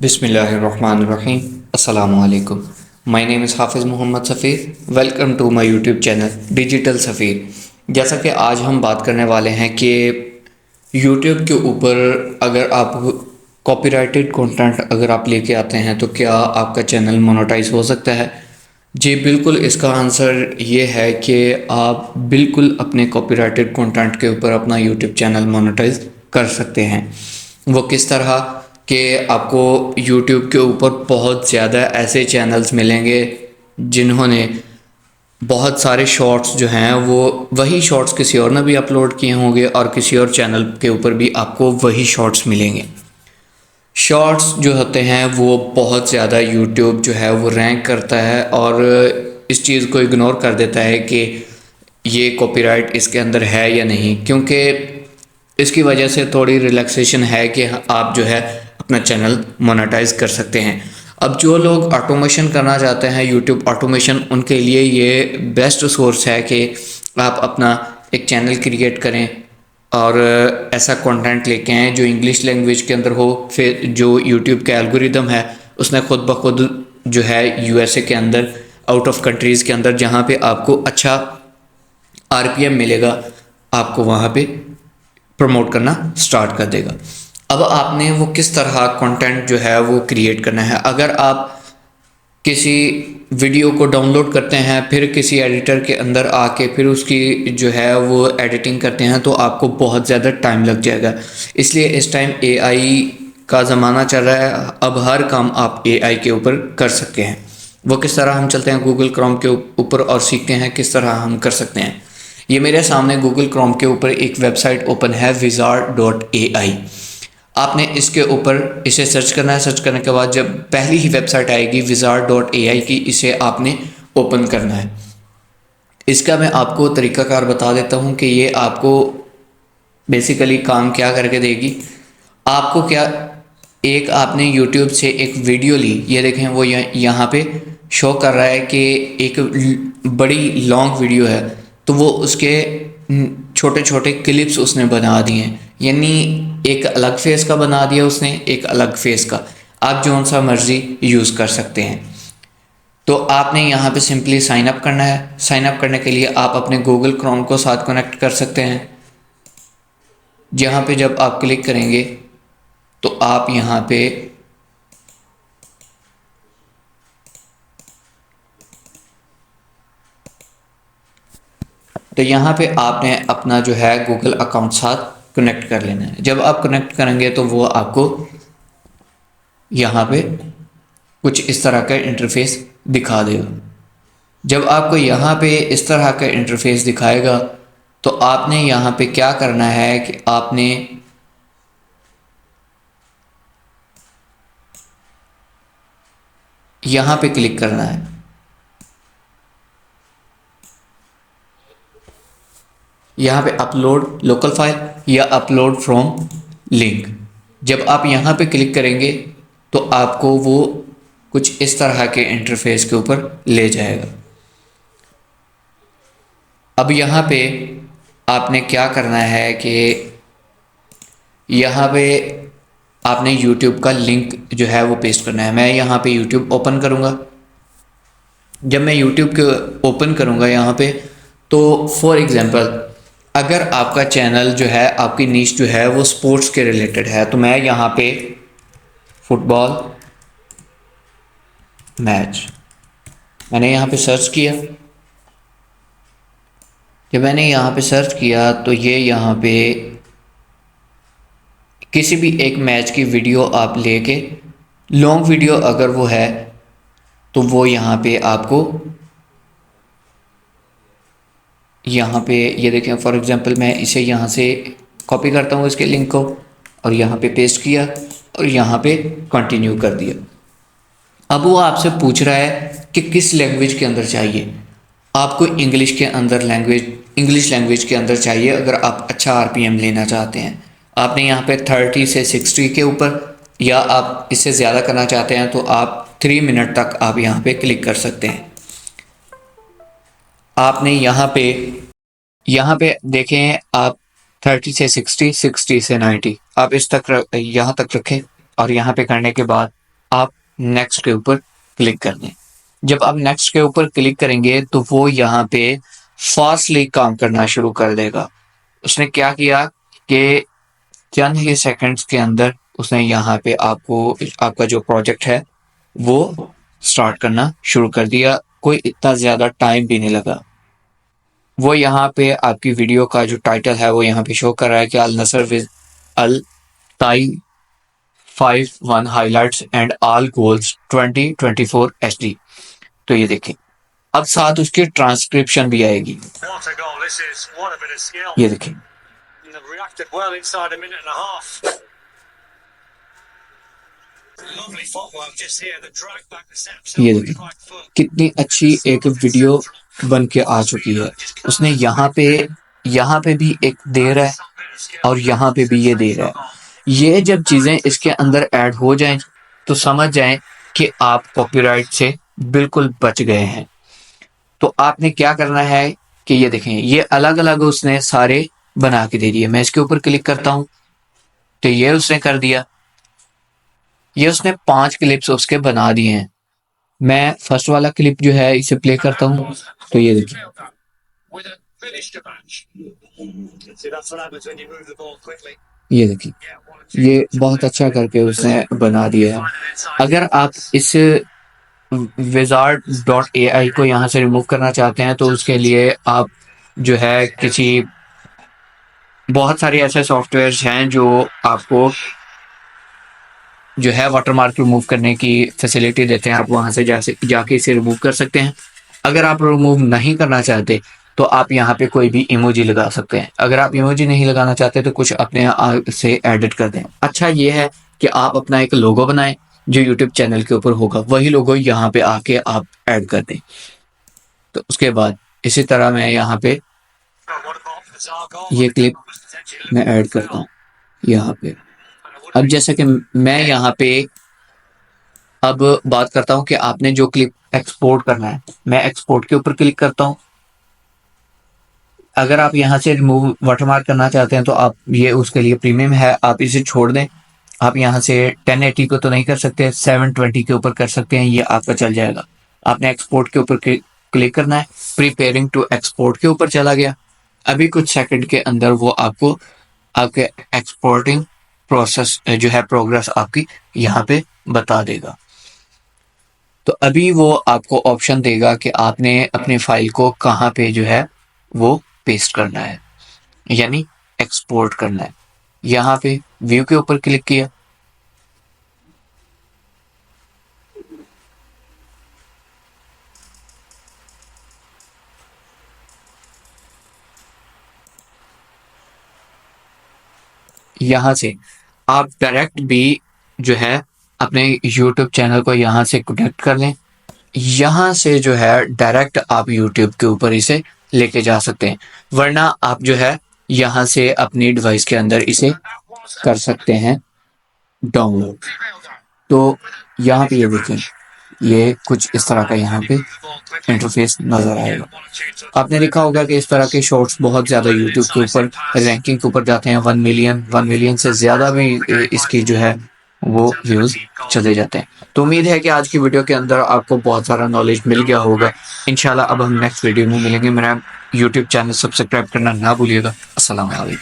बिस्मिल्लाहिर्रहमानिर्रहीम। अस्सलामु अलैकुम। My name is Hafiz Mohammad Safeer. Welcome to my YouTube channel digital Safeer. जैसा कि आज हम बात करने वाले हैं कि यूट्यूब के ऊपर अगर आप कॉपीराइटेड कंटेंट अगर आप लेके आते हैं तो क्या आपका चैनल मोनेटाइज हो सकता है। जी बिल्कुल, इसका आंसर ये है कि आप बिल्कुल अपने कॉपीराइटेड कंटेंट के ऊपर अपना यूट्यूब चैनल मोनेटाइज कर सकते हैं। वो किस तरह कि आपको यूट्यूब के ऊपर बहुत ज़्यादा ऐसे चैनल्स मिलेंगे जिन्होंने बहुत सारे शॉर्ट्स जो हैं वो वही शॉर्ट्स किसी और ने भी अपलोड किए होंगे और किसी और चैनल के ऊपर भी आपको वही शॉर्ट्स मिलेंगे। शॉर्ट्स जो होते हैं वो बहुत ज़्यादा यूट्यूब जो है वो रैंक करता है और इस चीज़ को इग्नोर कर देता है कि ये कॉपीराइट इसके अंदर है या नहीं, क्योंकि इसकी वजह से थोड़ी रिलैक्सेशन है कि आप जो है अपना चैनल मोनेटाइज कर सकते हैं। अब जो लोग ऑटोमेशन करना चाहते हैं यूट्यूब ऑटोमेशन, उनके लिए ये बेस्ट सोर्स है कि आप अपना एक चैनल क्रिएट करें और ऐसा कंटेंट लेके आएँ जो इंग्लिश लैंग्वेज के अंदर हो। फिर जो यूट्यूब का एल्गोरिदम है उसने खुद ब खुद जो है यूएसए के अंदर, आउट ऑफ कंट्रीज़ के अंदर जहाँ पे आपको अच्छा आरपीएम मिलेगा, आपको वहाँ पे प्रमोट करना स्टार्ट कर देगा। अब आपने वो किस तरह कंटेंट जो है वो क्रिएट करना है। अगर आप किसी वीडियो को डाउनलोड करते हैं फिर किसी एडिटर के अंदर आके फिर उसकी जो है वो एडिटिंग करते हैं तो आपको बहुत ज़्यादा टाइम लग जाएगा। इसलिए इस टाइम एआई का ज़माना चल रहा है। अब हर काम आप एआई के ऊपर कर सकते हैं। वो किस तरह, हम चलते हैं गूगल क्रोम के ऊपर और सीखते हैं किस तरह हम कर सकते हैं। ये मेरे सामने गूगल क्रोम के ऊपर एक वेबसाइट ओपन है wizard.ai। आपने इसके ऊपर इसे सर्च करना है। सर्च करने के बाद जब पहली ही वेबसाइट आएगी wizard.ai की, इसे आपने ओपन करना है। इसका मैं आपको तरीकाकार बता देता हूँ कि ये आपको बेसिकली काम क्या करके देगी। आपको क्या, एक आपने YouTube से एक वीडियो ली, ये देखें वो यहाँ पे शो कर रहा है कि एक बड़ी लॉन्ग वीडियो है, तो वो उसके छोटे छोटे क्लिप्स उसने बना दिए हैं। यानी एक अलग फेस का बना दिया उसने, एक अलग फेस का। आप जौन सा मर्जी यूज़ कर सकते हैं। तो आपने यहाँ पे सिंपली साइन अप करना है। साइन अप करने के लिए आप अपने गूगल क्रोम को साथ कनेक्ट कर सकते हैं। जहाँ पे जब आप क्लिक करेंगे तो आप यहाँ पे आपने अपना जो है गूगल अकाउंट साथ कनेक्ट कर लेना है। जब आप कनेक्ट करेंगे तो वो आपको यहाँ पे कुछ इस तरह का इंटरफेस दिखा देगा। जब आपको यहाँ पे इस तरह का इंटरफेस दिखाएगा तो आपने यहाँ पे क्या करना है कि आपने यहाँ पे क्लिक करना है। यहाँ पे अपलोड लोकल फाइल या अपलोड फ्रॉम लिंक। जब आप यहाँ पे क्लिक करेंगे तो आपको वो कुछ इस तरह के इंटरफेस के ऊपर ले जाएगा। अब यहाँ पे आपने क्या करना है कि यहाँ पे आपने YouTube का लिंक जो है वो पेस्ट करना है। मैं यहाँ पे YouTube ओपन करूँगा। जब मैं YouTube के ओपन करूँगा यहाँ पे, तो फॉर एग्ज़ाम्पल अगर आपका चैनल जो है, आपकी नीश जो है वो स्पोर्ट्स के रिलेटेड है, तो मैं यहाँ पे फुटबॉल मैच मैंने यहाँ पे सर्च किया। जब मैंने यहाँ पे सर्च किया तो ये यहाँ पे किसी भी एक मैच की वीडियो आप लेके, लॉन्ग वीडियो अगर वो है तो वो यहाँ पे आपको यहाँ पे ये देखें। फॉर एग्ज़ाम्पल मैं इसे यहाँ से कॉपी करता हूँ इसके लिंक को और यहाँ पे पेस्ट किया और यहाँ पे कंटिन्यू कर दिया। अब वो आपसे पूछ रहा है कि किस लैंग्वेज के अंदर चाहिए। आपको इंग्लिश लैंग्वेज के अंदर चाहिए अगर आप अच्छा आरपीएम लेना चाहते हैं। आपने यहाँ पे 30 से 60 के ऊपर, या आप इससे ज़्यादा करना चाहते हैं तो आप 3 मिनट तक आप यहाँ पे क्लिक कर सकते हैं। आपने यहाँ पे देखें, आप 30 से 60, 60 से 90 आप इस तक यहाँ तक रखें और यहाँ पे करने के बाद आप नेक्स्ट के ऊपर क्लिक कर दें। जब आप नेक्स्ट के ऊपर क्लिक करेंगे तो वो यहाँ पे फास्टली काम करना शुरू कर देगा। उसने क्या किया कि चंद ही सेकंड्स के अंदर उसने यहाँ पे आपको आपका जो प्रोजेक्ट है वो स्टार्ट करना शुरू कर दिया। कोई इतना ज़्यादा टाइम भी नहीं लगा। वो यहाँ पे आपकी वीडियो का जो टाइटल है वो यहाँ पे शो कर रहा है कि अल नसर विद अल ताई 5-1 highlights and all goals 2024 HD। तो ये देखें, अब साथ उसकी ट्रांसक्रिप्शन भी आएगी। ये देखें, ये देखें कितनी अच्छी एक वीडियो बन के आ चुकी है। उसने यहाँ पे भी एक दे रहा है और यहाँ पे भी ये दे रहा है। ये जब चीज़ें इसके अंदर ऐड हो जाएं तो समझ जाएं कि आप कॉपीराइट से बिल्कुल बच गए हैं। तो आपने क्या करना है कि ये देखें, ये अलग अलग उसने सारे बना के दे दिए। मैं इसके ऊपर क्लिक करता हूँ तो ये उसने कर दिया। ये उसने 5 क्लिप्स उसके बना दिए हैं। मैं फर्स्ट वाला क्लिप जो है इसे प्ले करता हूँ तो ये देखिए, ये देखिए, ये बहुत अच्छा करके उसने बना दिया है। अगर आप इस wizard.ai को यहाँ से रिमूव करना चाहते हैं तो उसके लिए आप जो है किसी बहुत सारे ऐसे सॉफ्टवेयर्स हैं जो आपको जो है वाटरमार्क रिमूव करने की फैसिलिटी देते हैं। आप वहाँ से जाके इसे रिमूव कर सकते हैं। अगर आप रिमूव नहीं करना चाहते तो आप यहाँ पे कोई भी इमोजी लगा सकते हैं। अगर आप इमोजी नहीं लगाना चाहते तो कुछ अपने आप से एडिट कर दें। अच्छा ये है कि आप अपना एक लोगो बनाएं जो यूट्यूब चैनल के ऊपर होगा, वही लोगो यहाँ पे आके आप ऐड कर दें। तो उसके बाद इसी तरह मैं यहाँ पे ये क्लिप मैं ऐड करता हूँ यहाँ पे। अब जैसा कि मैं यहाँ पे अब बात करता हूँ कि आपने जो क्लिप एक्सपोर्ट करना है, मैं एक्सपोर्ट के ऊपर क्लिक करता हूँ। अगर आप यहाँ से रिमूव वाटरमार्क करना चाहते हैं तो आप ये उसके लिए प्रीमियम है, आप इसे छोड़ दें। आप यहाँ से 1080 को तो नहीं कर सकते, 720 के ऊपर कर सकते हैं, ये आपका चल जाएगा। आपने एक्सपोर्ट के ऊपर क्लिक करना है। प्रिपेयरिंग टू एक्सपोर्ट के ऊपर चला गया। अभी कुछ सेकंड के अंदर वो आपको आपके एक्सपोर्टिंग प्रोसेस जो है प्रोग्रेस आपकी यहाँ पे बता देगा। तो अभी वो आपको ऑप्शन देगा कि आपने अपनी फाइल को कहाँ पे जो है वो पेस्ट करना है, यानी एक्सपोर्ट करना है। यहाँ पे व्यू के ऊपर क्लिक किया। यहाँ से आप डायरेक्ट भी जो है अपने YouTube चैनल को यहाँ से कनेक्ट कर लें। यहाँ से जो है डायरेक्ट आप YouTube के ऊपर इसे लेके जा सकते हैं, वरना आप जो है यहाँ से अपनी डिवाइस के अंदर इसे कर सकते हैं डाउनलोड। तो यहाँ पे ये देखें, ये कुछ इस तरह का यहाँ पे इंटरफेस नज़र आएगा। आपने देखा होगा कि इस तरह के शॉर्ट्स बहुत ज़्यादा यूट्यूब के ऊपर रैंकिंग के ऊपर जाते हैं। 1 मिलियन से ज़्यादा भी इसकी जो है वो व्यूज़ चले जाते हैं। तो उम्मीद है कि आज की वीडियो के अंदर आपको बहुत सारा नॉलेज मिल गया होगा। इंशाल्लाह अब हम नेक्स्ट वीडियो में मिलेंगे। मेरा यूट्यूब चैनल सब्सक्राइब करना ना भूलिएगा। अस्सलाम वालेकुम।